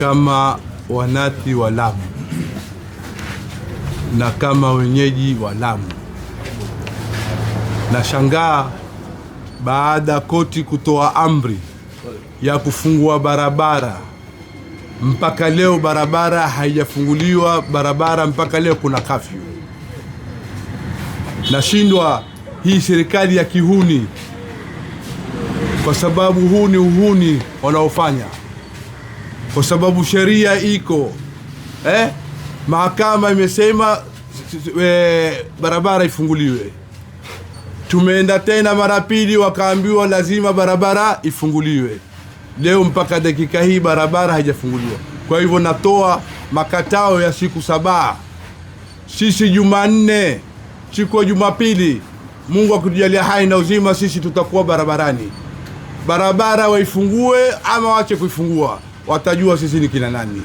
Kama wanati wa Lamu na kama wenyeji wa Lamu, nashangaa baada koti kutoa amri ya kufungua barabara, mpaka leo barabara haijafunguliwa. Barabara mpaka leo kuna kafyu. Nashindwa hii serikali ya kihuni, kwa sababu huu ni uhuni wanaofanya, kwa sababu sheria iko mahakama imesema barabara ifunguliwe. Tumeenda tena mara pili, wakaambiwa lazima barabara ifunguliwe. Leo mpaka dakika hii barabara haijafunguliwa. Kwa hivyo natoa makatao ya siku 7. Sisi Jumanne, siku ya Jumapili, Mungu akutujalia hai na uzima, sisi tutakuwa barabarani. Barabara waifungue ama waache kuifungua, watajua sisi ni kina nani.